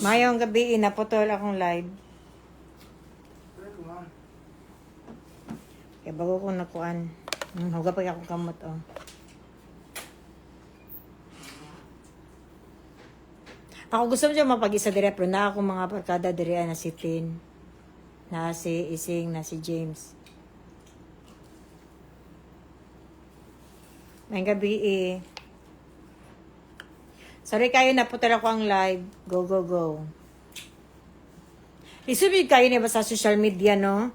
Mayong gabi, naputol akong live. Kaya bago ko nakuan. Huwag pa akong kamot, oh. Ako gusto mo siya mapag-isa dire, pero na ako mga barkada dire na si Tin, na si Ising, na si James. May gabi eh. Sorry kayo, naputol ako ang live. Go, go, go. Isubig kayo na ba sa social media, no?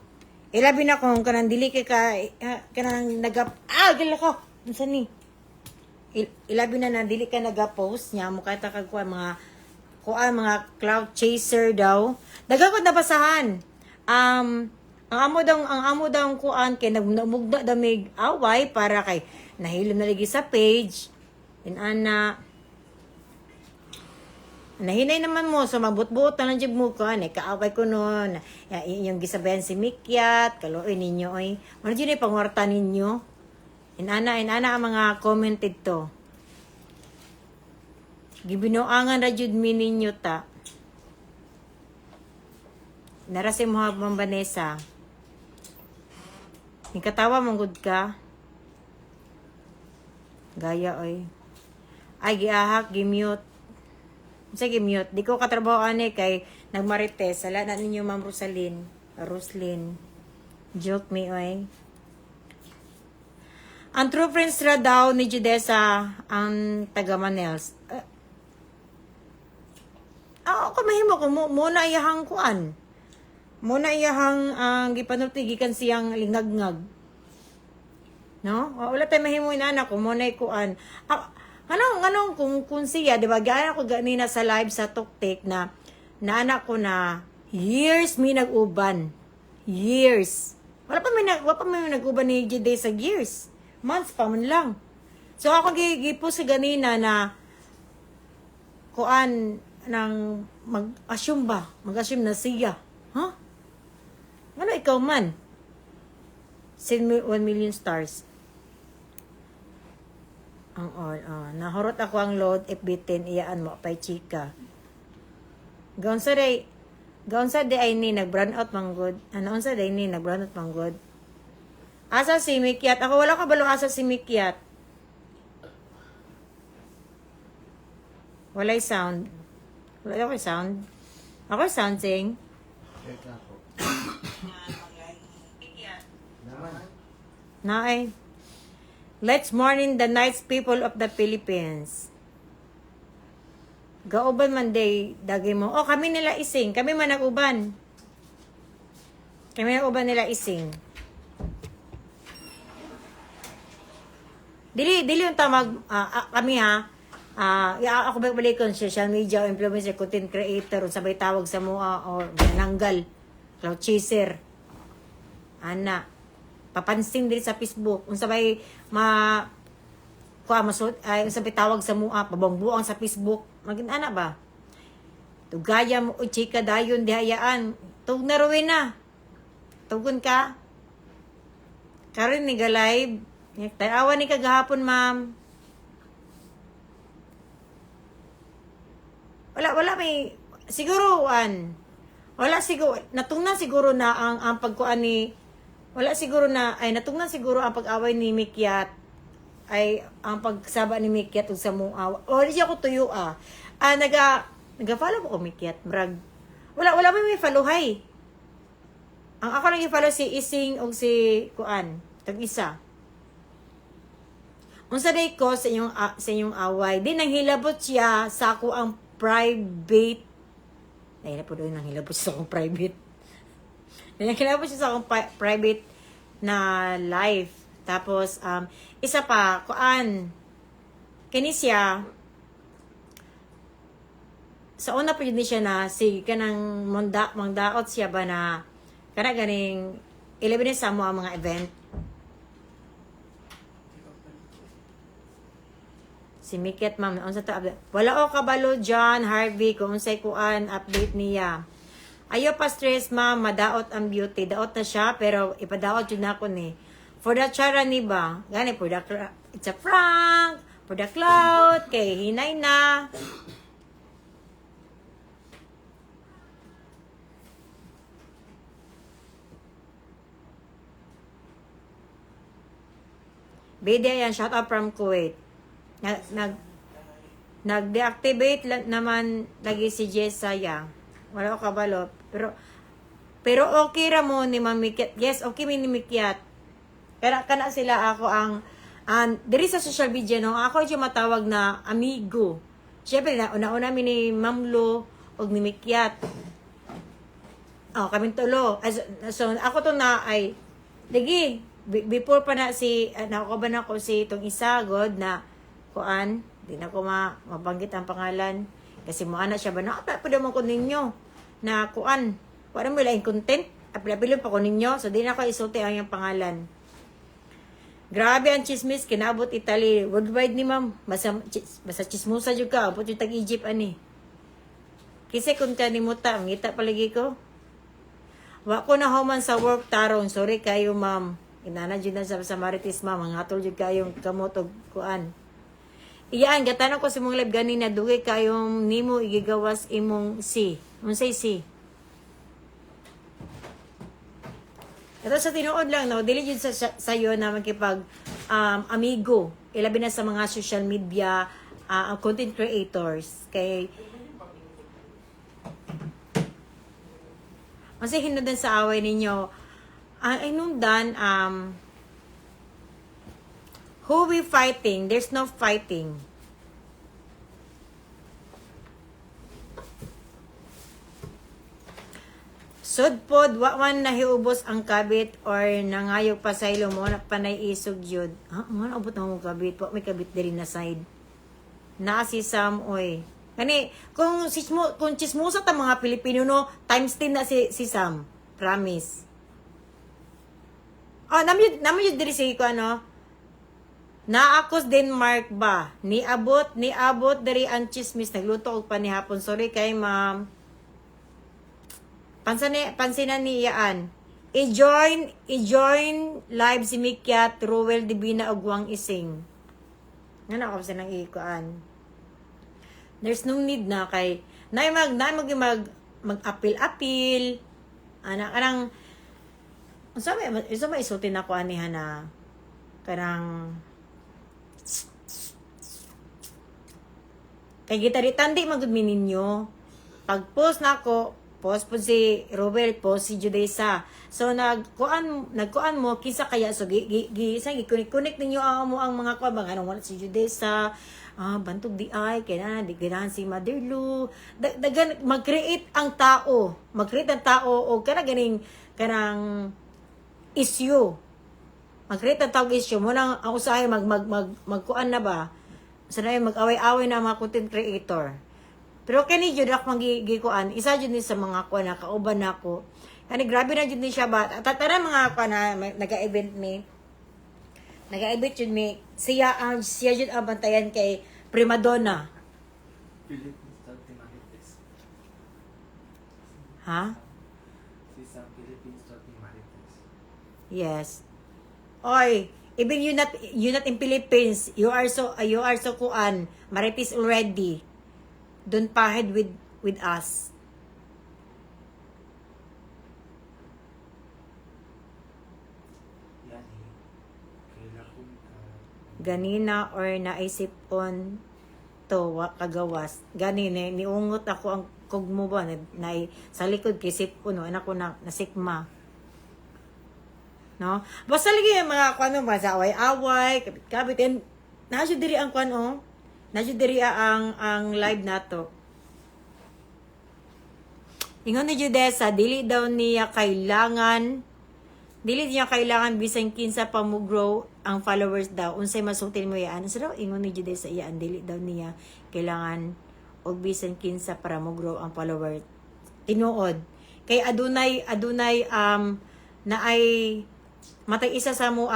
Ilabi na kung kanang dili kanang gila ko. Saan ni? Ilabi na dili ka nag-post niya. Mukha takagkuha mga cloud chaser daw. Dagagod na basahan. Ang amo daw kuan kay nagmugda damig away para kay nahilom na lagi sa page. Nahinay naman mo, so magbut-but na lang jib mo ko, kaaway ko nun, yung gisabayan si Mikyat, kaluoy ninyo, oy. Ano dyan pangwarta ninyo? Inana ang mga commented to. Gibinoangan na jud mi ninyo ta. Narasi mo habang Vanessa. Nikatawa manggod ka. Gaya, oy. Ay, giahak, gimute. Sige, mute. Di ko katrabaho ane kay nagmarites. Sala na ninyo, Ma'am Roslyn. Joke me, oy. Ang true friends ra daw ni Judesa ang taga Manels. Ako mahimo ko muna iyahang kuan. Muna iyahang gipanultigikan siyang lingagngag. No? Wala tayo mahimo inana ko muna ikuan. Anong kung siya, di ba, gaya ko ganina sa live sa TikTok na anak ko na years mi nag-uban. Years. Wala pa may nag-uban ni Jide sa years. Months pa man lang. So ako gipost sa ganina na kuan nang mag-assume ba? Mag-assume na siya. Huh? Ano ikaw man? Send me 1 million stars. Ang all, nahurot ako ang load, if bitin, iyaan mo, pay chika. Gaon sa day ay ni, nag-brown out manggod. Ano sa day ni, nag-brown out manggod. Asa si Mikyat? Ako wala ka balo asa si Mikyat. Walay sound. Wala ko sound. Ako sound sing. Naay. Let's morning the nice people of the Philippines. Gauban man day, dagay mo. Oh, kami nila Ising. Kami man nag-uban. Kami nag-uban nila Ising. Dili yung tamag, kami ha. Ako balik ko social media, influencer, content creator, sabay tawag sa mua, or nanggal, cloud chaser. Ana. Papansin din sa Facebook unsabay unsabay tawag sa mua pabangbuang sa Facebook magin ana ba tugaya mo o chika dayon dihayaan tug na ruin na tugon ka karon ni ga live tayawan ni kagahapon ma'am wala may siguro wala siguro natungnan siguro na ang pagkuan ni wala siguro na, ay natungnan siguro ang pag-away ni Mikyat, ay ang pagsaba ni Mikyat ug sa mua. Wala siya ko tuyo nag-follow ko Mikyat, brag. Wala may follow-hay. Ang ako nang i-follow si Ising ug si Kuan, tag-isa. Unsa day ko sa inyong away, di nang hilabot siya sa ako ang private. Ay na po doon nang hilabot sa akong private. Kinabot siya sa akong private na live. Tapos, isa pa, kuan, kini siya, sa una pa yun siya na, kanang mangdaot siya ba na, ganing, 11 sa mo ang mga event. Si Mikyat, ma'am, unsa to update? Wala o kabalo dyan, Harvey, kung unsay kuan, update niya. Ayaw pa stress, ma'am. Madaot ang beauty. Daot na siya, pero ipadaot yun ako ni. For the chara ni ba? Gani, it's a prank. For the cloud. Kay hinay na. Bede yan, shout out from Kuwait. Nag-deactivate naman lagi si Jessaya. Wala ko kabalo. Pero okay ra mo ni Mamikyat. Yes, okay mi ni Mikyat. Kana sila ako ang diri sa social media no, ako yung matawag na amigo. Syempre una mi ni Mamlo og ni Mikyat. Kaming tulo. So ako to na ay lagi before pa na si nakuban ako si itong isagod na kuan, di na ko mabanggit ang pangalan kasi mo ana siya ba na pwede mo ko ninyo na kuan, wala mo laing content, apilapilin pa ko ninyo, so di na ko isulti ang yung pangalan. Grabe ang chismis, kinabot Italy, worldwide ni ma'am, basta chismusa jud ka, abot yung tag-Egypt ani. Kasi kung kanimuta, ang ngita palagi ko. Wa ko na human sa work tarong, sorry kayo ma'am. Inana jud na sa Marites ma'am, ang hatol jud kayong kamot og kuan. Iyaan, gatanong ko sa mong live ganina, dugay kayong nimo igigawas imong si. Unsay si? Ito sa tinuod lang, no? Dili jud sa'yo na magkipag amigo. Ilabi na sa mga social media content creators. Kay kasi hinundan sa away ninyo, ay nung dan, who we fighting? There's no fighting. Sudpod, wa man nahiubos ang kabit or nangayog pa sa ilo mo, panay isog yun. Ano abot na mong kabit? Wa may kabit diri na side. Na si Sam, oy. Kani, kung chismosa ta mga Pilipino, no, times 10 na si Sam. Promise. Naman yun diri si ko, ano? Naakos Denmark ba? Niabot diri ang chismis. Nagluto og panihapon. Sorry kay ma'am. Pansinan ni iyaan. I-join live si Mikyat, Ruel Divina ug Wang Ising. Nga ako sa nang ikuan. There's no need na kay mag-apil. Kanang isa may isultin ako aniha na kanang kay gitaritan di magudmin ninyo. Pag-post na ako, post po si Robel, post si Judesa. So nagkuan mo kisa kaya so gi-connect ninyo ang mga kuan bang anong wala si Judesa. Bantog di ay kaya di ganahan si Mother Lu. Dagan mag-create ang tao o kanang issue. Mag-create ang tawag issue mo nang ako sa magkuan na ba? Sanay mag-away-away na mga content creator. Pero kani jud ako magigikuan, isa jud ni sa mga kuan na kauban nako. Kani grabe na jud ni siya ba? Tara mga kuan na naga-event me. Naga-event jud me. Siya jud ang bantayan kay Primadonna. Ha? Yes. Oy, even you not in Philippines, you are so kuan, Marites already. Don't pahid with us. Ganina or naisip on to kagawas. Ganina niungot ako ang kugmo ba na sa likod kay sipon no anak ko na nasikma. No? Basta lagi yung mga kuan mo sa away-away, kapit-kapit and nasyo diri ang kuan nasyo diri ang live nato. Ingon ni Judesa, dili niya kailangan bisan kinsa pa mo grow ang followers daw. Unsay masutin mo yan? So daw ingon ni Judesa iyaan dili daw niya kailangan og bisan kinsa para mo grow ang followers. Tinuod kay adunay na ay matay isa sa mo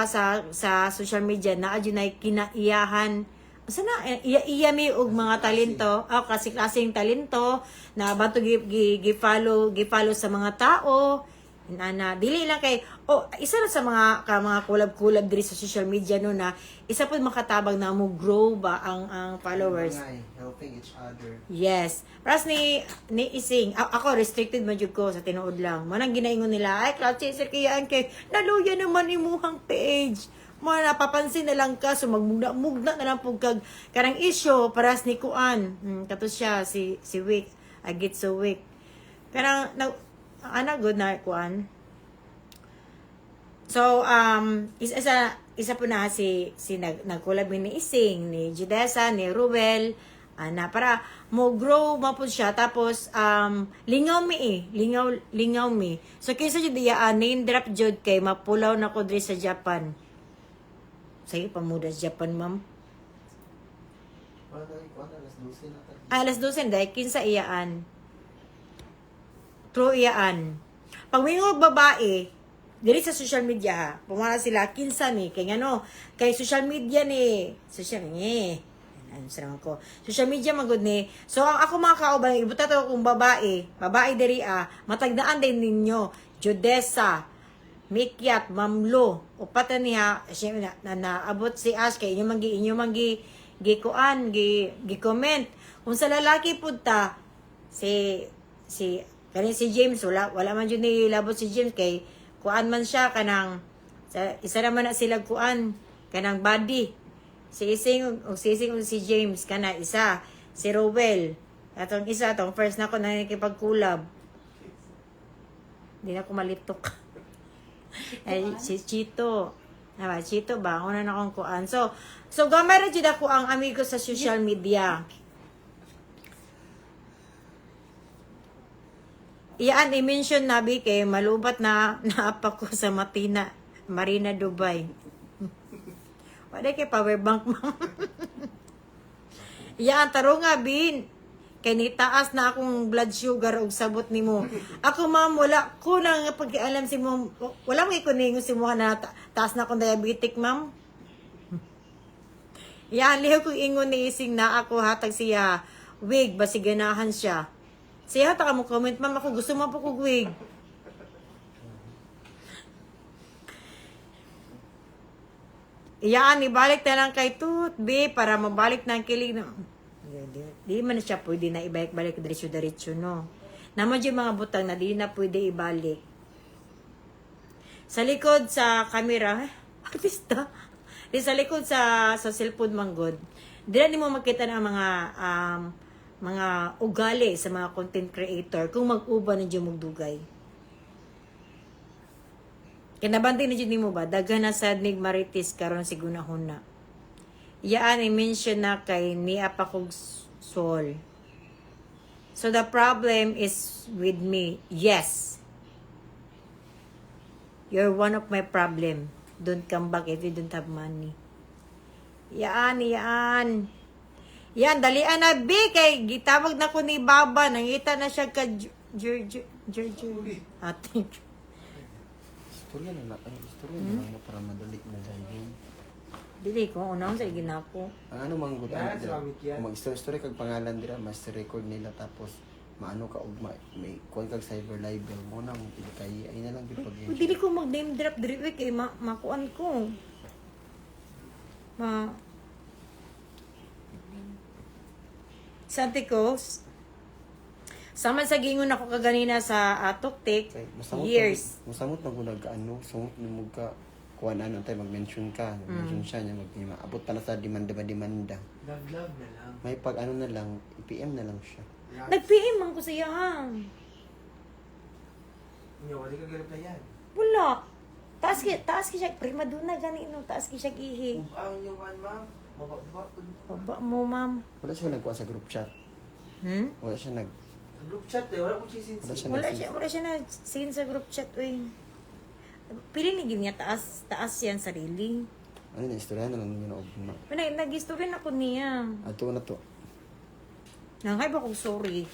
sa social media na adunay kinaiyahan sana iya mi og mga talento kasi klaseng talento na bato gi-follow sa mga tao na dili lang kay isa na sa mga kulab-kulab diri sa social media no na isa pud makatabang na mo grow ba ang followers helping each other. Yes. Paras ni Ising ako restricted man jud ko sa tinuod lang. Manang ginaingon nila ay clutch sir kayaan kay naluya naman imuhang page. Mga napapansin na lang ka, so magmugna na lang po karang issue, paras ni Kuan. Kato siya, si Wick. I get so weak. Karang, good na Kuan. So, isa po na si nagkulab ni Ising, ni Judesa, ni Ruel, na para mo grow mapod siya, tapos lingaw mi. So kaysa jud iya name drop jud kay mapulaw na ko diri sa Japan. Sige pa muda sa Japan, ma'am. Alas 12 dahil kinsa iyaan. True iyaan. Pag mingog babae, diri sa social media ha, pumala sila kinsa ni kay ngano, kay social media ni, ano sa naman ko. Social media magud ni. So ang ako mga kauban, ibuta to kung babae diri matagdaan din ninyo. Judesa, Mikyat, Mamlo, upata niya na naabot si Ash kay inyo mangi gi-comment. Kung sa lalaki pud ta si James wala man jud ni labot si James kay kuan man siya kanang isa naman na sila kuan kanang body. Si Ising o si James kana isa, si Rowell. Atong isa atong first na ko na nakikipagkulab. Hindi na ko malitok. Ay si Chito. Chito ba? Una na akong kuan. So gamay ra jud ako ang amigo sa social media. Iyaan i-mention nabi kay malubat na naapa ko sa Marina, Dubai. Wala kay power bank, ma'am. Yan, taro nga, Bin. Kay nitaas na akong blood sugar og sabot ni mo. Ako, ma'am, wala ko nang pag-alam si mo. Wala mo ikuningo si mo na taas na akong diabetic, ma'am. Yan, lihaw kong ingon ni Ising na ako hatag siya wig, basi ganahan siya. Siya hatag mo comment, ma'am, ako gusto mo po kong wig. Iyaan, ibalik na lang kay Tut, B, para mabalik na ang kilig na. Di man na siya pwede na ibalik-balik diretso-diretso, no? Naman yung mga butang na di na pwede ibalik. Sa likod sa camera, artista. Di sa likod sa cellphone manggod. Di na mo makita ng mga ugali sa mga content creator kung mag-uba na dyan magdugay. Kinabantay na dyan mo ba? Daga na sad nig maritis karon si gunahuna. Iyaan i-mention na kay niya pa kog soul. So the problem is with me. Yes. You're one of my problem. Don't come back if you don't have money. Iyaan. Yan, dalian na B kay gitawag na ko ni Baba. Nangita na siya ka Ate. Istorya na lang para madali na dahil. Dili ko, unang sa iginako. Ang ano mang gutan dira, kung mag-story kag pangalan dira, master record nila tapos maano ka og may kuan kag cyber libel mo na mo kay ay na lang gid pag. Dili ko mag name drop diri kay makuan ko. Santi ko, sama sa gingon ako kaganina sa Tuktik, years. Musamot na gunag ano, sumot ni mo ka kuan ano tay mag-mention ka, mention siya niya abot pa na sa demanda. Love na lang. May pag ano na lang, i-PM na lang siya. Nag-PM man ko sa iya. Wala ka garap na yan. Wala. Taas ki siya, prima duna gani no, taas ki siya gihi. Ang yung ma'am, mababa. Baba mo, ma'am. Wala siya nagkuha sa group chat. Wala siya Group chat wala ko siya Wala siya na seen sa group chat, uy. Pili ni niya taas yan sarili. ano na istorya na lang yun og Nag-history na ko niya. ato na to. Nanghay ba kong sorry?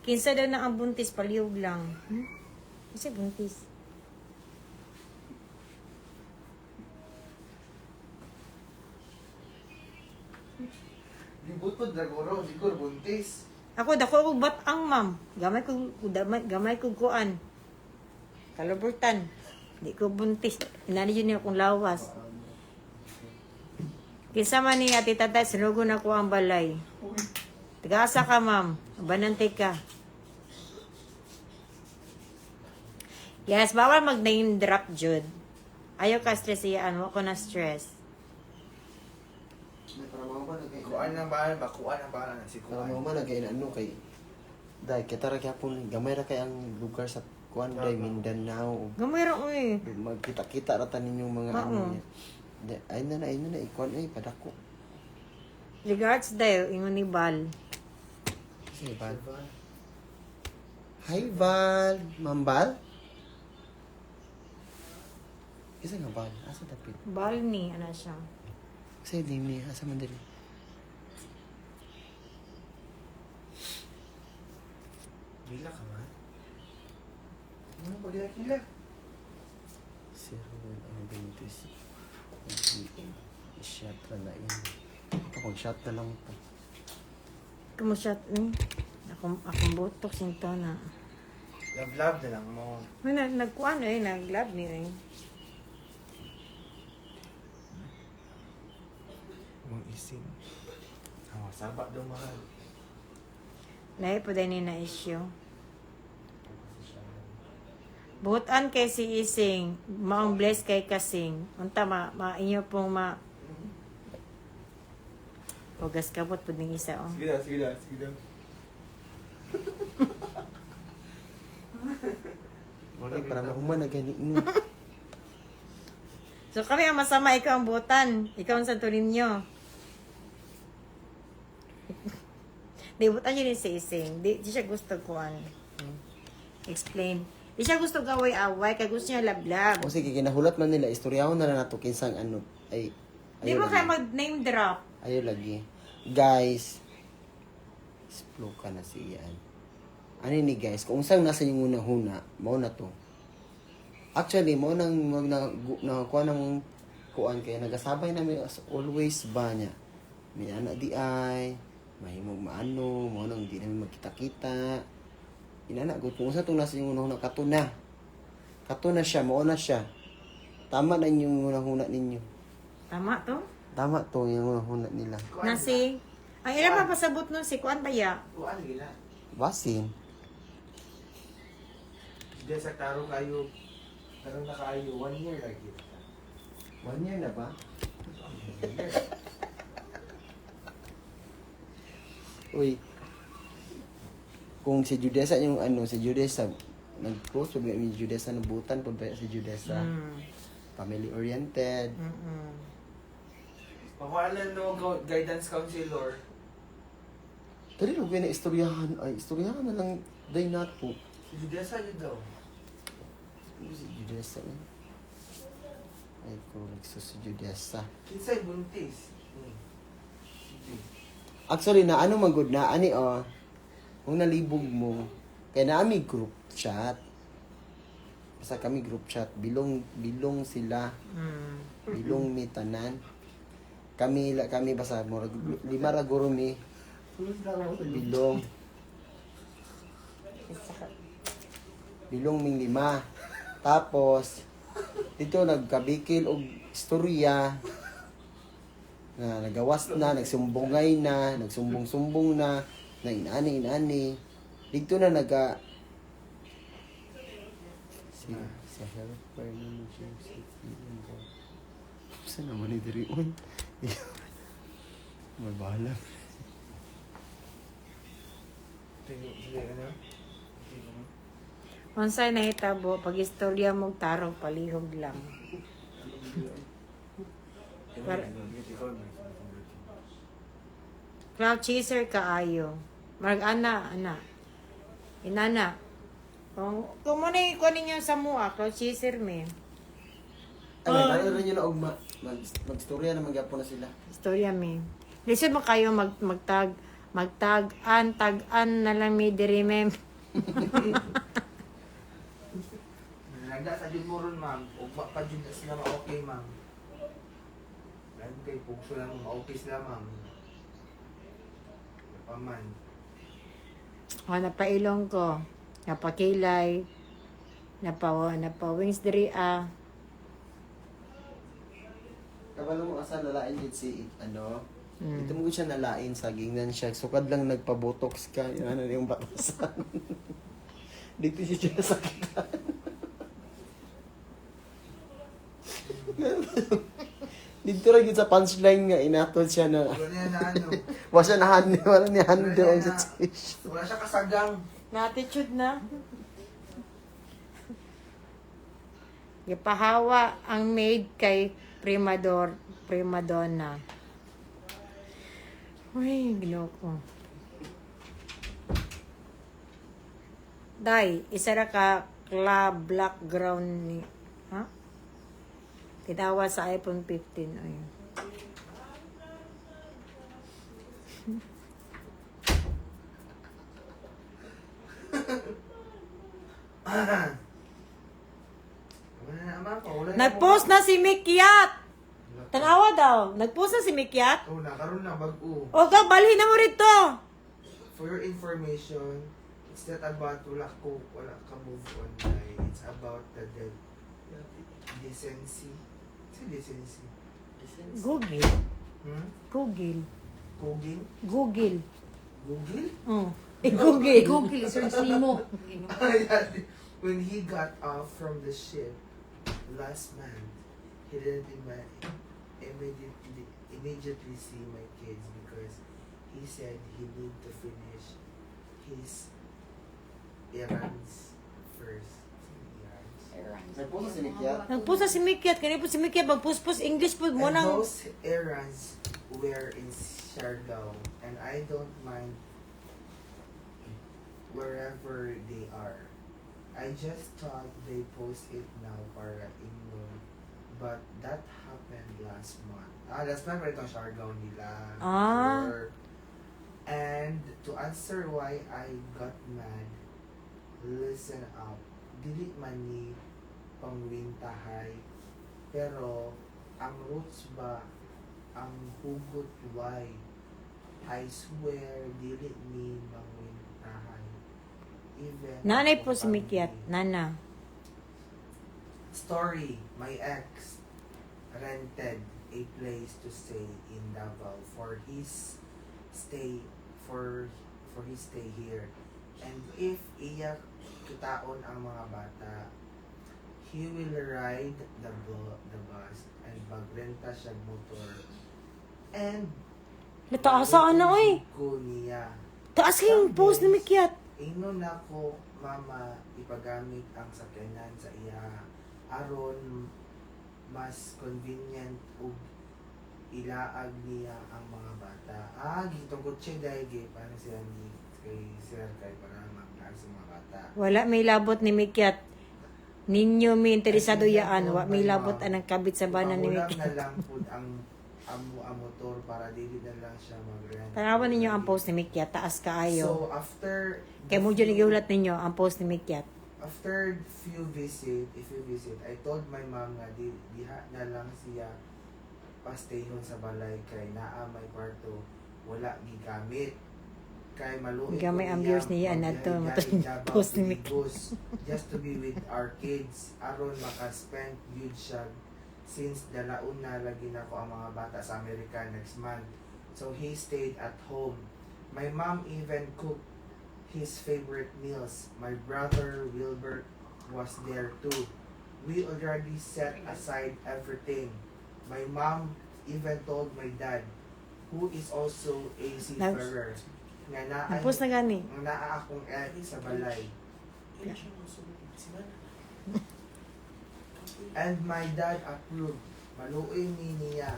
Kinsa daw na ang buntis, paliyog lang. Kasi buntis. Libot po, Dragoro, siguro buntis. Ako, dako kong batang, ma'am. Gamay ko kuan. Kalaburtan. Di ko buntis. Inani yun niya akong lawas. Kinsa man ni ati tatay, sinugo na ko ang balay. Tagaasa ka, ma'am. Banante ka. Yes, bawal mag-name drop, Jude. Ayaw ka stress iyaan mo ko na stress. Para mo ba nagay. Kuan ang bahala ba? Kuan ang bahala si Para Kuan. mo ba nagay ano kay dahil kita ra gyapon gamay ra kay ang lugar sa kuan day Mindanao. Gamay ra uy. Magkita-kita ra ta ninyong mga Oo. ano niya. Ay na ikuan ay padako. Regards dayo ingon ni Bal. Si Val. Hi Val, Mambal. Isa nga Val, asa dapit? Bal ni ana siya. Kasi di ni asa man diri. Gila ka man. Ano pa gila? Zero ang 26. Shot na yun. Kapag shot na lang ito. Kumushot ni. Akong botok sinto na. Love na lang mo. Nagkuan nag-love ni rin. Mong ising. Sabak daw mahal. Lahi po din ni na issue. Buhutan kay si Ising, maong bless kay Kasing. Unta inyo pong Pogas kabot po din isa oh. Sige daw. Ay, para mahuman na gani no. So kami ang masama, ikaw ang buhutan. Ikaw ang santurin nyo. Di buhutan nyo din si Ising. Di siya gusto ko explain. Di siya gusto gaway-away, kaya gusto niya lablab. O sige, kinahulat man nila, istoryahon na lang nato kinsang ano. Ay, Di mo kaya mag-name drop. Ayaw lagi. Guys, explore ka na siyan. Ano ni guys, kung saan nasa yung unang huna, mao na to. Actually, mo nang nakakuha ng kuan kaya nagasabay namin as always ba niya. May anak di ay, mahimog maano, mo nang di namin magkita-kita. Inana gud kung sa tong nasa yung unang huna katuna. Katuna siya, mao na siya. Tama na yung unang huna ninyo. Tama to? Tama to yung unang huna nila. Nasi, ang ilan pa pasabot nun si Kuan Baya. Kuan gila. Basin. Diyan sa taro kayo. Taro na kayo. 1 year lagi. 1 year na ba? Uy. Kung si Judesa yung ano, si Judesa nag-post, sabi ni Judesa nabutan po ba si Judesa? Family oriented. Pakualan no guidance counselor. Tari lang na istoryahan. Ay, istoryahan na lang day nato. Si Judesa yun daw. Ano si Judesa eh? Ay, correct. So, si Judesa. Kinsay buntis. Actually, na ano magod na, ani kung nalibog mo, kaya naami group chat. Basta kami group chat, bilong sila, bilong mi tanan. Kami basta mo lima ra guro mi. Bilong. Bilong ming lima. Tapos dito nagkabikil og istorya na nagawas na, nagsumbongay na, nagsumbong-sumbong na inani. Dito na si helper ni James. Saan naman ni diri on? May bahala. Sige, ano? Unsay nahitabo pag istorya mong tarong palihog lang. Cloud chaser kaayo. Ana. Inana. Kung mo na ikunin niyo sa mua, cloud chaser me. Ay, paano rin yun na mag-storya na magyapon na sila. Istorya me. Lisod mo kayo tag-an na lang may diri mem. Nagda sa jud mo ron, ma'am. Ugma pa jud na sila ma-okay, ma'am. Lagi kay pugso lang ma-okay sila, ma'am. Paman. O, napailong ko. Napakilay. Napawings diri Kabalo mo asa nalain din si Ito mo siya nalain sa gingnan siya. Sukad lang nagpa-botox ka. Yung ano yung batasan. Dito siya sakitan. Dito ra gyud sa punchline nga inatod siya na Wala niya na ano. wala ni handle ang situation. Wala siya kasagang. Na-attitude na. Gipahawa ang maid kay primadonna. Uy, ginoo ko. Day, isa ra ka club black ground ni. Ha? Titawa sa iPhone 15. Ayun. Wala na ama ko. Wala na Nag-post na si Mikyat. Tanawa daw. Nag-post na si Mikyat. Oh, nakaroon na bag-o. O ka, balhin na mo rito. For your information, it's not about wala ka move on na. It's about the decency. It's a decency. Google. Hmm? Google. Cooking? Google. Google? Oh. Google. Google, search mo. When he got off from the ship last month, he didn't immediately see my kids because he said he need to finish his errands first. Nagpost si Mikyat. Nag-post na si Mikyat. Kanina po si Mikyat. Mag-post English po mo And nang... those errands were in Siargao, and I don't mind wherever they are. I just thought they post it now para ignore. But that happened last month. Last month right on Siargao nila. Ah. Sure. And to answer why I got mad, listen up. Dili man ni pangwintahay. Pero ang roots ba ang hugot why? I swear dili ni mangwintahay. Even Nanay po si kung Mikyat. pamilya. Nana. Story, my ex rented a place to stay in Davao for his stay here. And if iyak kitaon ang mga bata, he will ride the bus and magrenta siya motor. And Taas ano oy. ko niya. Taas kayong post ni Mikyat. Ingnon ako, mama, ipagamit ang sakyanan sa iya. Aron mas convenient ug ilaag niya ang mga bata. Gitungkot siya dahil paano siya ni kay Sir kay para maglaag sa mga bata. Wala may labot ni Mikyat. Ninyo may interesado yaan. Wa may labot anang kabit sa banan ni Ipangulang Mikyat. na lang po ang motor para dili na lang siya mag-rent. Tanawan ninyo ang post ni Mikyat. Taas kaayo. So after Kaya mo dyan igiulat ninyo ang post ni Mikyat. after if you visit, I told my mom nga diha na lang siya pastayhon sa balay kay naa may kwarto wala gigamit kay maluit Gamay ang viewers niya na to, post ni Mick. just to be with our kids aron maka-spend good siya since dalaon na lagi na ko ang mga bata sa Amerika next month, so he stayed at home. My mom even cooked his favorite meals. My brother Wilbert was there too. We already set aside everything. My mom even told my dad, who is also a seafarer, nga Ang post na gani. naa akong sa balay. And my dad approved. Maluoy ni niya.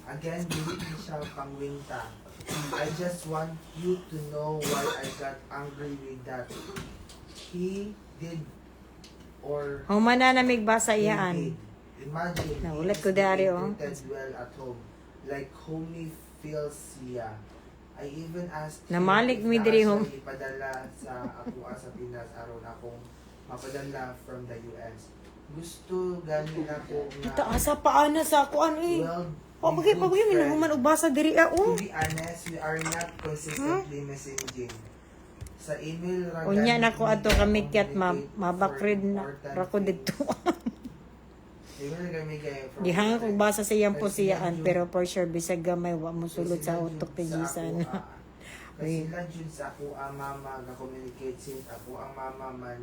Again, dili ni siya pangwinta. I just want you to know why I got angry with that. He did or Humana na migbasa he iyaan. did. Imagine, Naulat he ko is dari, being oh. treated well at home. Like homey feels siya. I even asked Namalik if mi naa diri, siya hom. ipadala sa ako sa Pinas aron akong mapadala from the US. Gusto gani na ko Taas sa paana sa kuan eh. well, Pabagay we good pabagay friends. minahuman og basa diri ah To oh. be honest, we are not consistently messaging. Sa email ra Unya gani na ko ato kami ka Mikyat communicate mabakrid for na important ra ko things. dito. Email kami kay Gihanga kog basa sa iyang posiyaan pero for sure bisag gamay wa mo sulod sa Kasi utok sila jud tigisan. sa ako, Kasi sila jud sa ako ang mama ga-communicate since ako ang mama man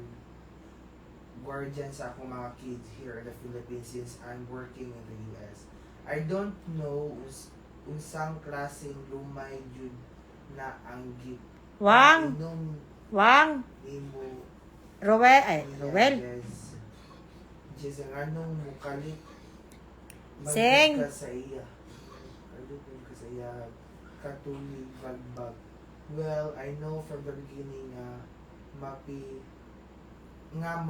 guardian sa akong mga kids here in the Philippines since I'm working in the US. I don't know unsang klaseng lumay jud na ang gift. Wang, Inom Wang, nimo Rowel. Jez ang anong mukalit. Sing. Ka sa iya. Kalit ka sa iya. Katulig, bagbag. Well, I know from the beginning mapi nga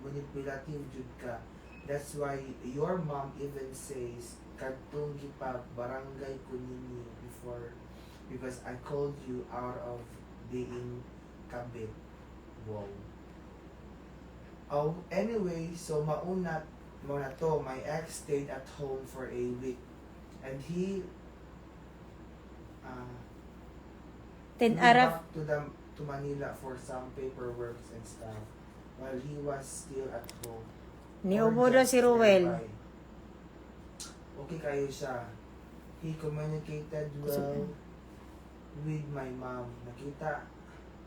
manipulative jud ka. That's why your mom even says kadtong gipa barangay ko ninyo before because I called you out of being kabit. Wow. Oh, anyway, so mauna to, my ex stayed at home for a week and he Ten moved Araf. back to Manila for some paperwork and stuff while he was still at home. Niubo Or daw just si Rowel. nearby. Okay kayo siya. He communicated well with my mom. Nakita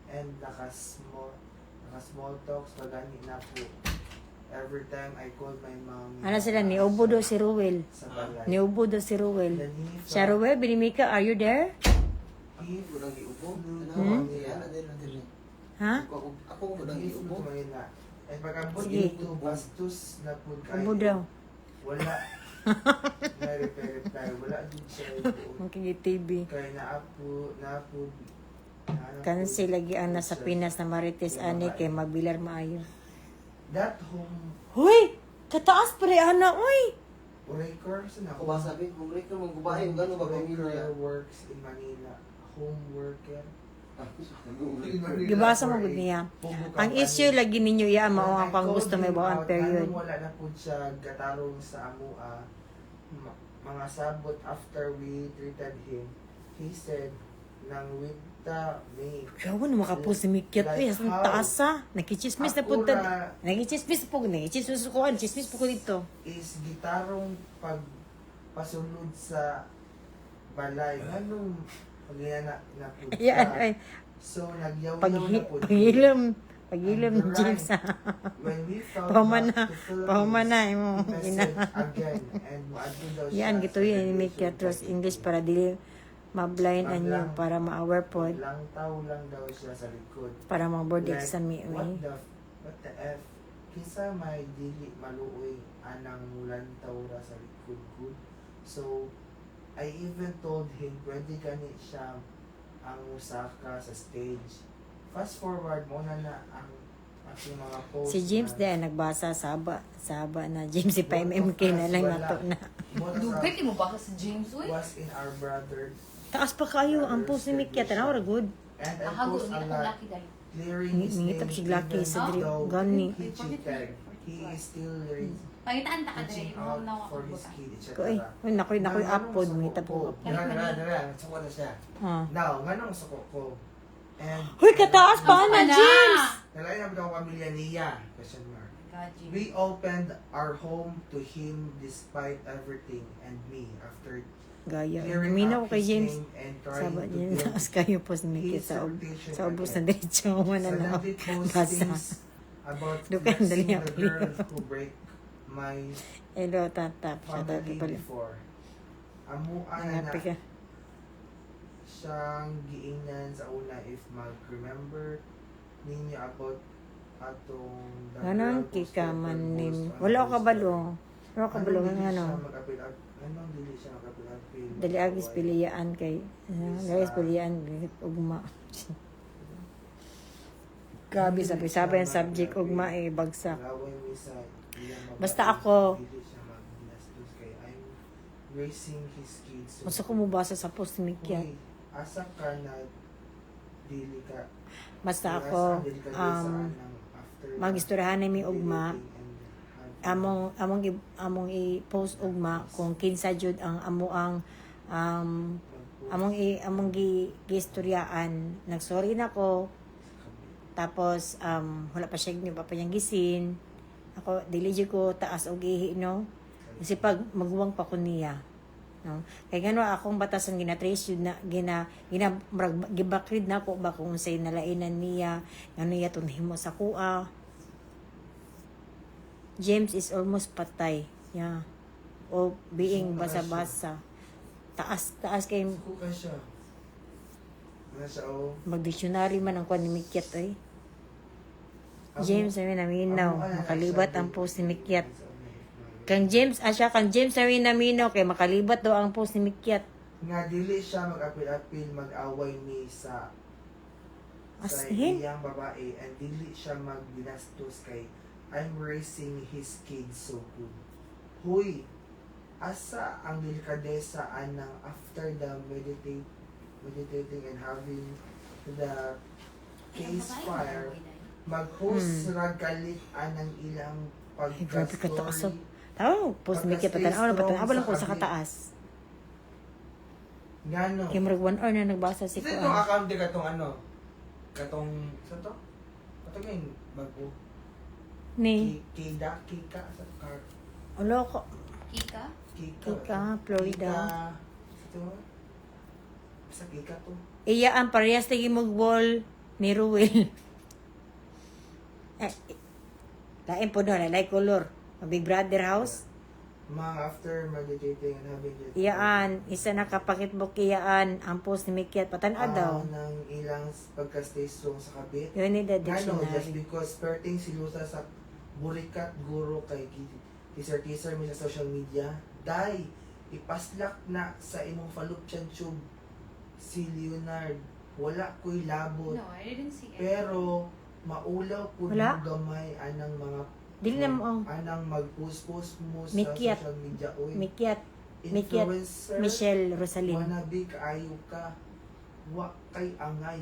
and naka-small talks pagani na po. Every time I called my mom. Ano sila, niubo daw si Rowel. Sa balay. Niubo daw si Rowel. Then he Siya, Rowel, Binimika, are you there? He Walang giupo. Hmm? Ha? Ako walang He flew giupo. to Manila. And pag-abot Sige. dito, bastos na po Ubo daw. Wala. Na-reply. Wala din siya ito. Magkigi-TV. Kaya naapo. Kansi lagi ang nasa Pinas na Marites ani kay magbilar maayo. That home Hoy! Kataas pa rin, ana, oy! breaker, saan Ako ba sabi, kung breaker mong gubahin, gano'n ba pamilya? works in Manila. Home worker. Gibasa mo gud niya. Ang issue lagi ninyo ya mao ang pang gusto may bawang period. Nganong wala na po siya gatarong sa amua. Mga sabot after we treated him, he said, nang winta me. Kawan makapos ni Mikyat eh, sa taas sa. Nakichismis na punta. Nakichismis po, nakichismis ko an, chismis po ko dito. Is gitarong pagpasulod sa balay. Nganong pagina na po siya. Ayan, ay, So, nagyaw-yaw na po. paghilam ni James ha. When we found Pahumana, back to Philippines, pahumana mo. he messaged again and maadto daw siya Yan, sa gito yun, graduation Mikyat Trust party. English para dili ma-blind anyo, para ma-aware po, Maglantaw lang daw siya sa likod. para mag-board Like, exam mi. what the F? Kisa may dili maluoy anang mulantaw ra sa likod ko. So, I even told him, pwede gani siya ang musaka sa stage. Fast forward, muna na ang aking mga posts. Si James na- din nagbasa saba na James si 5MK na lang nato na. Both of Dugay, us di mo ba si James, uy? was in our brother. Taas pa kayo ang post ni Mikyat, tanaw ra good. And I Ahago, post a hindi lot. ka laki dahil. Clearing his Nangitap name si Lucky even sa diri though gani. he cheated. He is still Pangitaan ta ka reaching dahil, mo out na ako for his buta. kid, etc. Ko ay nakoy upload mo itap ko. Dara, suko na siya. Ah. Now, nganong suko ko? And Hoy kataas pa na Ano? James. nalain na daw pamilya niya? Question mark. God, James. We opened our home to him despite everything and me after Gaya. clearing Minaw up kay his James. name and trying Sabat to niya build taas kayo post ni Mikyat his sa reputation sa ubos na again. diretso mo na na. Suddenly post Basa. things about Dugay, flexing dali the ako girl liyo. who break my Hello tatap siya family tatap pala. before. Amuan na Hanapin ka. siyang giingnan sa una if mag-remember ninyo about atong the Ganun girl kika posted man her nim. post on Wala ka Facebook. balo. Wala ka balo Anong dili ano. siya mag-apil- Anong dili siya mag-apil-apil? Dali agis piliyaan kay agis piliyaan ugma. Grabe sabi ang subject ugma eh bagsak. Laway mi sa iyang mga Basta babae, ako. dili siya mag-ginastos kay I'm raising his kids. Gusto ko mubasa sa post ni Mikyat. Uy, asa ka na dili ka Basta asa ako dili ka dili sa anang after magistoryahan ni ugma. dating and have Among i-post ugma kung kinsa jud ang among giistoryaan. Nagsorry na ko. Tapos wala pa siya ni papa niyang gisin. Ako dili jud ko taas og ihi no. Kasi pag magwang pa ko niya. No? Kay gano akong batasan gina-trace yun na gibakrid na ko ba kung unsay nalainan niya ngano iya tunhimo sa kuha. James is almost patay. Yeah. O being Saan ka basa-basa. Taas kay Suko ka siya. Ano siya, oh. mag-dictionary man ang kwan ni Mikyat ay. Amo- James ay naminaw. amo, ano, Makalibat siya, ang post ni Mikyat. Sa- Kang James ay naminaw kay makalibat daw ang post ni Mikyat. Nga dili siya mag-apil-apil, mag-away ni sa As sa in? iyang babae, and dili siya magdinastos kay I'm raising his kids so good. Huy, asa ang delikadesa anang after the meditating and having the case fire, mag-post ragalit anang ilang Ay, grabe ka taas. pagka-story. Tao, post ni Mikyat. Patanaw na patanaw lang ko sa Sa kabit. kataas. Ngano? Kaya marag 1 hour na nagbasa si Kasi Kuan. itong account di katong ano? Katong, saan to? Katong yun, bago. Ni, Kida, Kika, sa car. ulo ko. Kika? Kika, Florida. Ito, sa Kika to. Iya ang parehas lagi mag-wall ni Ruel. Lain po doon, like color. Ang Big Brother house. Mga after meditating and having it. Iyaan, isa nakapakitbok iyaan ang post ni Mikyat. Patanaw daw. Ng ilang pagka-stay strong sa kabit. Yun ni the Ano, just dictionary. because perting silusa sa burikat guro kay teaser mi sa social media, dai ipaslak na sa imong fallopian tube si Leonard. Wala ko'y labot. No, I didn't see it. Pero maulaw po Wala? gamay anang mga Dili na mo, anang mag-post-post mo sa Mikyat. social media oy. Mikyat, Influencer, Michelle Rosalyn. wannabe kaayo ka. Wa kay angay.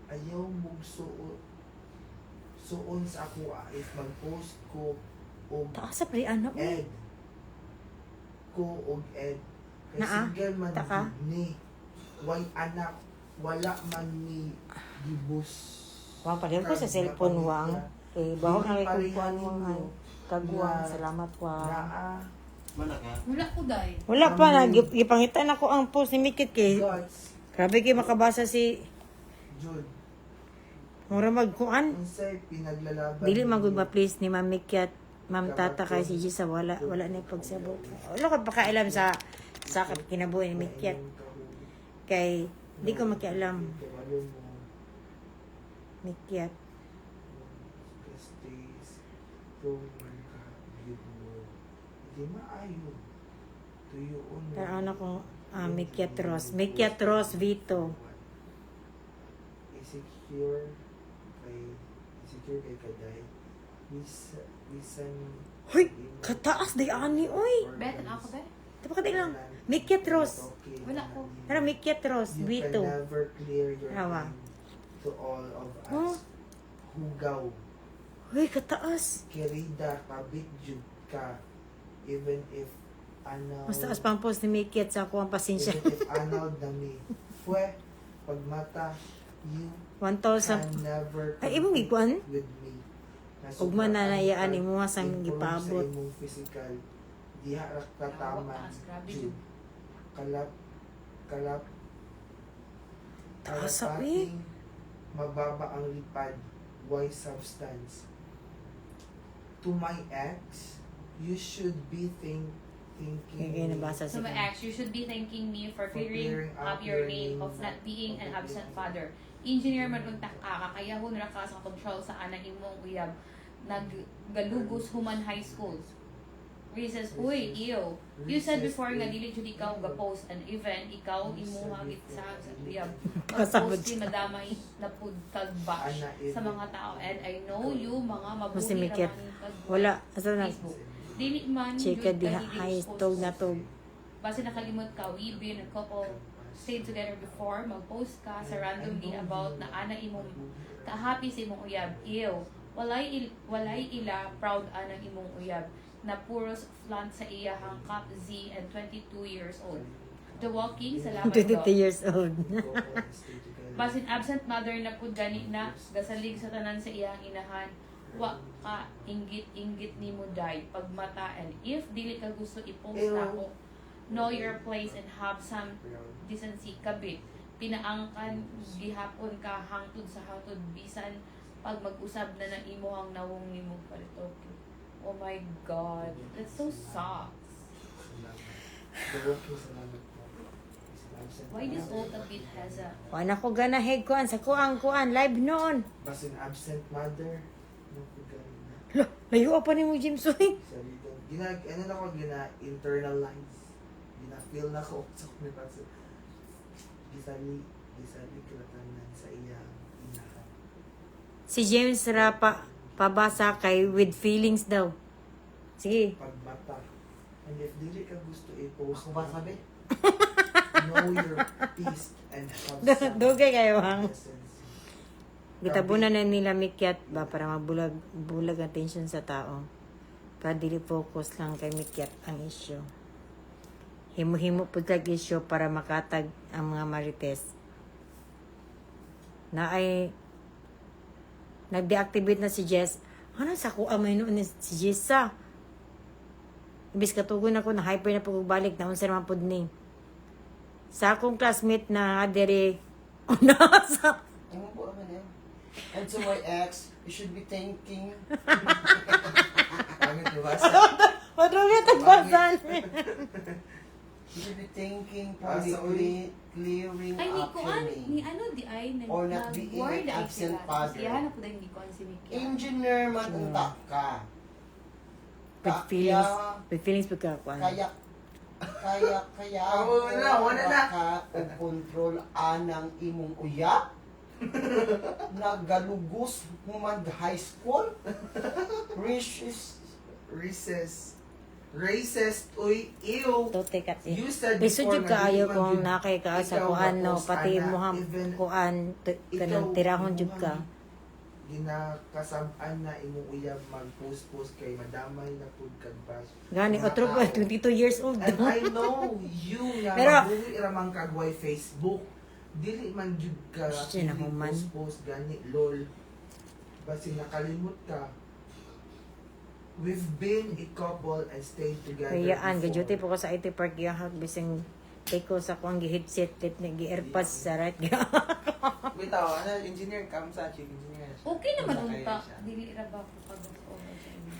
Ayaw mo suon sa ako if mag-post ko og Taas sa pre, ano? ed. Ko og ed. Kay Naa? single man Taka? gid ni. Way anak. Wala man ni gibus. Wang pareho ko sa cellphone, Wang. Eh, baho na kay kuan Wang. Ay, kagwang, salamat Wang. Naa. Mana ka? Wala ko dahil. Wala pa, nagipangitan ako ang post ni Mikyat kay. Gods. Grabe kay makabasa si Jude. Mura magkuan. Unsay pinaglalaban. Dili magud ninyo? ma please ni Ma'am Mikyat, Ma'am Tata kay si Gisa wala na pagsabot. Wala ko pakailam sa kinabuhi ni Mikyat kay di ko makialam Mikyat. Hindi maayo. Tuyoon mo. Tara na ko Mikyat Ross Vito. Insecure kay kaday. Bisan Hoy, kataas day ani oy. Bet, ano ako ba? Tapos kadai lang. Mikyat Ross. Wala ko. Tara Mikyat Ross You Vito. can never clear your Awa. mind to all of us. Oh. Hugaw. Hoy, kataas. Kirida, kabit jud ka. Even if ano. Mas taas pa ang post ni Mikyat sa ako ang pasensya. Even if Arnold na mi. Fue, pagmata, you 1,000. can never Ay, imong gikuan? with me. Ugma na nayaan imo nga sang Improve gipabot. Sa imong physical. Diha ra kataman. Taas, grabe Jud. yun. Kalap. Taas sa Kalapating mababa ang lipad. Why substance? To my ex, you should be thinking. Kaya nabasa So si my ex, you should be thanking me for clearing up your name of not being an absent father. Engineer man unta ka, kaya hun ra ka sa control sa anang imong uyab. Naggalugos human high school. Reasons, uy, iyo. You said before nga dili jud ikaw ga-post and even ikaw imuha git sa uyab. Pasabot Post din madamay na pud kag bash sa mga tao and I know you mga Mas mabuhi si Mikyat. ra man kag Wala. Asa na? Facebook. Dili man Chika jud diha ka high exposed. tog na to. Basta nakalimot ka, we been a couple stayed together before, mag-post ka sa randomly about na ana imong ka-happy sa imong uyab. Ew. Walay ila proud anang imong uyab na puros flaunt sa iyahang Cap Z and 22 years old. The walking, salamat 22 daw. years old. Basin absent mother na pud gani na gasalig sa tanan sa iyang inahan. Wa ka inggit nimo day pagmata and if dili ka gusto i-post Ew. ako, know your place and have some decency kabit. Pinaangkan gihapon ka hangtod sa hangtod bisan pag mag-usab na ng imuhang nawong nimo palitoke. Oh my God. That's so sucks. Salamat po. Why this old bit has a... Kuan ako ganahig kuan sa kuan live noon. Basin absent mother. Lo, layo pa ni mo James oy. Ano na ko, internalize. Gina-feel na ko sa kumipasa. Gisali kilatanan sa iyang inahan. Si James ra pabasa kay with feelings daw. Sige. Pagmata. And if dili ka gusto i-post, Ako ba sabi? know your peace and have some Dugay kayo hang. decency. Gitabunan na nila mikyat ba para mabulag ang tension sa tao. Para dili focus lang kay mikyat ang issue. Himo-himo pud kag issue para makatag ang mga marites. Na ay nag-deactivate na si Jess. Ano sa ko amay noon ni si Jess sa? Ibis katugon ako na hyper na pagbalik na unsa naman pud ni. Sa akong classmate na dere unasa. Ano po naman yan? And to my ex, you should be thanking. Pangit diba? Padrog na tagbasan. You should be thanking for Sorry. clearing Ay, ni up your Kuan, name. ni ano di ay, Or not being nag-word an ay absent sila. father. Kaya na po dahil ni Kuan si Mickey. Engineer man unta ka. With feelings pagkakuan. Kaya Wala na. ka o control anang imong uya. Nagalugos humang high school. Racist, uy, ew. Tote kat You said Piso before jud na kaayo di man kung yun nakay ka sa ikaw kuan no ma-post, pati ana, mo ham even kuan kanang ikaw, tirahon jud ka. Ginakasab-an na imong uyab mag-post-post kay madamay na pud kag bash. Gani Mga otro tao. 22 years old. And I know you nga Pero- mabuhi ramang kagway Facebook. Dili man jud ka Siya na human. post gani lol. Basi nakalimot ka. We've been a couple and stayed together. Kayaan before. gajuti po ko sa IT park gihag bising take ko sa kuang gi-headset lit ni gi-airpods sa right. Bitaw, engineer kam sa chief engineer. Okay naman Masakay unta. siya. Dili ra ba ko pag over sa inyo.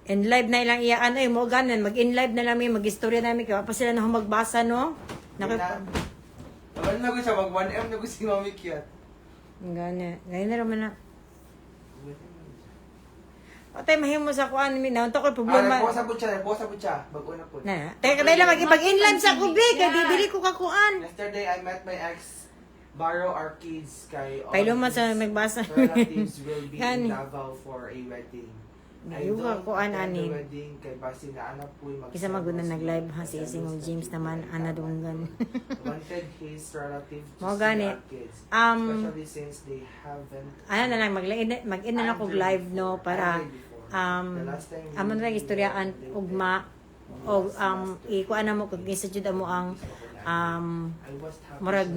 In live na ilang iya ano mo ganan mag-in live na namin mag-istorya namin kaya pa sila na magbasa no. Wala na ko siya mag 1M na ko si Mami Kiat. Gani. Gani na raman na. Patay mahimo sa kuan mi na unta ko problema. Bosa po siya. Bago na po. Na. Teka dai lang mag-in live sa kubi kay dili ko ka kuan. Yesterday, I met my ex, Barrow Arcades, kay all Kay lumas his sa nagbasa. relatives will be Gani. in Davao for a wedding. Ngayon ka kuan attend ani. the wedding kay basi na anak po Isa maguna nag-live ha si Ising James naman ana dunggan. Wanted his relative to Mo see gani. our kids. Especially since they haven't Ano na lang mag-in na lang kog live no para amon ra istoryaan ugma og ikuan na mo kag isa jud mo ang I was happy murag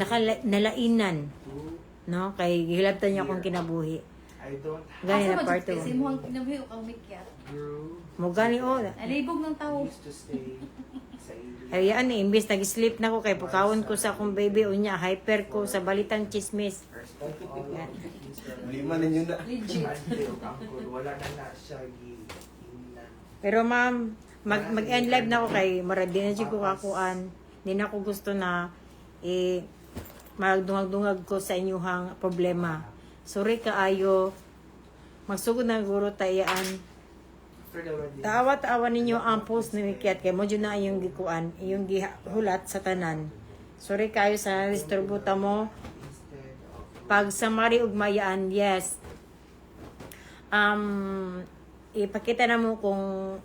nalainan to no kay gihilabtan niya akong kinabuhi. I don't Gani Asa na man part jud kasi mo 2. ang kinabuhi o kang Mickey. grew Mo gani o. Alibog ng tao. used to stay sa area. Ayaan ni imbis nag-sleep na ko kay pukawon ko sa akong baby unya hyper ko sa balitang chismis. Respect all of his Lima ninyo na. Legit. Ante o angkol, wala na siya giinan. Pero ma'am, mag-end live na ako kay murag di na jud ko kakuan. Di na ko gusto na magdungag-dungag ko sa inyong problema. Sorry kaayo. Magsugod na guro tayaan. After the wedding, Tawa-tawa ninyo ang post ni Mikiat kay mo dyan na iyong gikuan, iyong gihulat sa tanan. Sorry kayo sa disturbuta mo. instead of Pag sa mari ugmayaan, yes. Ipakita na mo og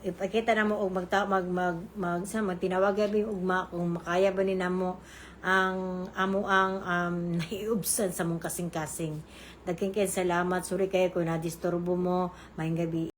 magtinawag gabi ugma kung makaya ba ni namo ang naiubsan sa mong kasing-kasing. Daghang kay salamat. Sorry kayo kung na disturbo mo. Maayong gabi.